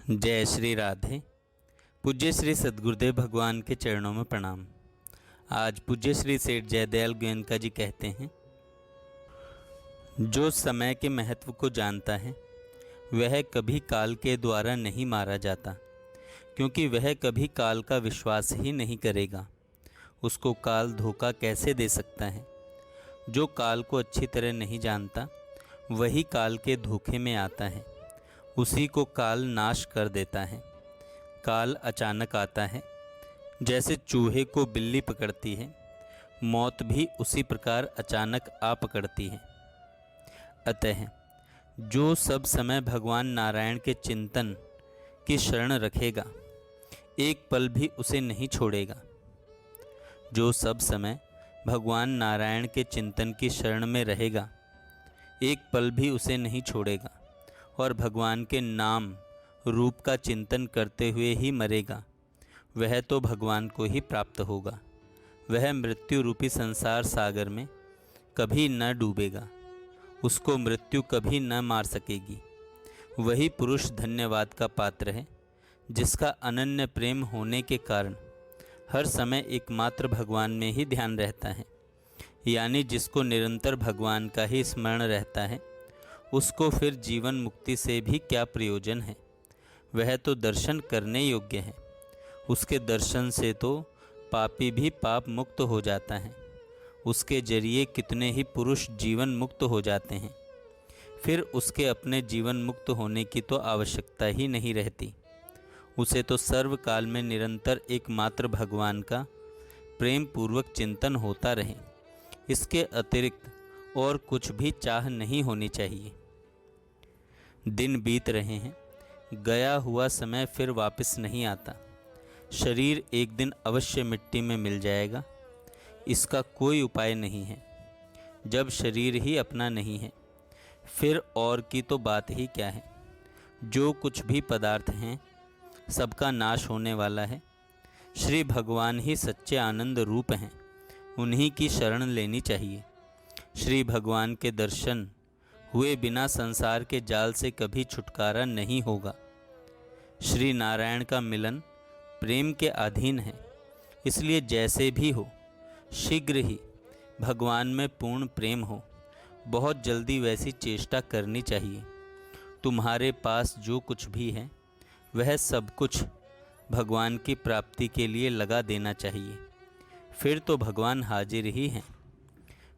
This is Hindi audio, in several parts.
जय श्री राधे। पूज्य श्री सद्गुरुदेव भगवान के चरणों में प्रणाम। आज पूज्य श्री सेठ जयदयाल गोयनका जी कहते हैं, जो समय के महत्व को जानता है वह कभी काल के द्वारा नहीं मारा जाता, क्योंकि वह कभी काल का विश्वास ही नहीं करेगा। उसको काल धोखा कैसे दे सकता है। जो काल को अच्छी तरह नहीं जानता वही काल के धोखे में आता है। उसी को काल नाश कर देता है। काल अचानक आता है, जैसे चूहे को बिल्ली पकड़ती है, मौत भी उसी प्रकार अचानक आ पकड़ती है। अतः जो सब समय भगवान नारायण के चिंतन की शरण रखेगा, एक पल भी उसे नहीं छोड़ेगा। जो सब समय भगवान नारायण के चिंतन की शरण में रहेगा, एक पल भी उसे नहीं छोड़ेगा और भगवान के नाम रूप का चिंतन करते हुए ही मरेगा, वह तो भगवान को ही प्राप्त होगा। वह मृत्यु रूपी संसार सागर में कभी न डूबेगा, उसको मृत्यु कभी न मार सकेगी। वही पुरुष धन्यवाद का पात्र है, जिसका अनन्य प्रेम होने के कारण हर समय एकमात्र भगवान में ही ध्यान रहता है। यानी जिसको निरंतर भगवान का ही स्मरण रहता है, उसको फिर जीवन मुक्ति से भी क्या प्रयोजन है। वह तो दर्शन करने योग्य है। उसके दर्शन से तो पापी भी पाप मुक्त हो जाता है। उसके जरिए कितने ही पुरुष जीवन मुक्त हो जाते हैं। फिर उसके अपने जीवन मुक्त होने की तो आवश्यकता ही नहीं रहती। उसे तो सर्वकाल में निरंतर एकमात्र भगवान का प्रेम पूर्वक चिंतन होता रहे। इसके अतिरिक्त और कुछ भी चाह नहीं होनी चाहिए। दिन बीत रहे हैं, गया हुआ समय फिर वापस नहीं आता। शरीर एक दिन अवश्य मिट्टी में मिल जाएगा, इसका कोई उपाय नहीं है। जब शरीर ही अपना नहीं है, फिर और की तो बात ही क्या है। जो कुछ भी पदार्थ हैं, सबका नाश होने वाला है। श्री भगवान ही सच्चे आनंद रूप हैं, उन्हीं की शरण लेनी चाहिए। श्री भगवान के दर्शन हुए बिना संसार के जाल से कभी छुटकारा नहीं होगा। श्री नारायण का मिलन प्रेम के अधीन है, इसलिए जैसे भी हो शीघ्र ही भगवान में पूर्ण प्रेम हो। बहुत जल्दी वैसी चेष्टा करनी चाहिए। तुम्हारे पास जो कुछ भी है, वह सब कुछ भगवान की प्राप्ति के लिए लगा देना चाहिए। फिर तो भगवान हाजिर ही हैं।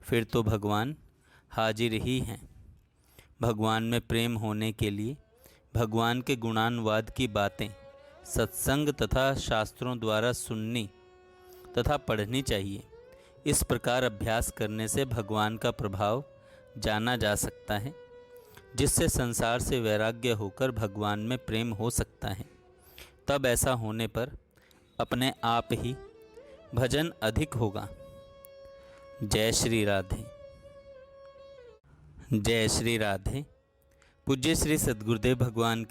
फिर तो भगवान हाजिर ही हैं। भगवान में प्रेम होने के लिए भगवान के गुणानुवाद की बातें सत्संग तथा शास्त्रों द्वारा सुननी तथा पढ़नी चाहिए। इस प्रकार अभ्यास करने से भगवान का प्रभाव जाना जा सकता है, जिससे संसार से वैराग्य होकर भगवान में प्रेम हो सकता है। तब ऐसा होने पर अपने आप ही भजन अधिक होगा। जय श्री राधे। जय श्री राधे। पूज्य श्री सद्गुरुदेव भगवान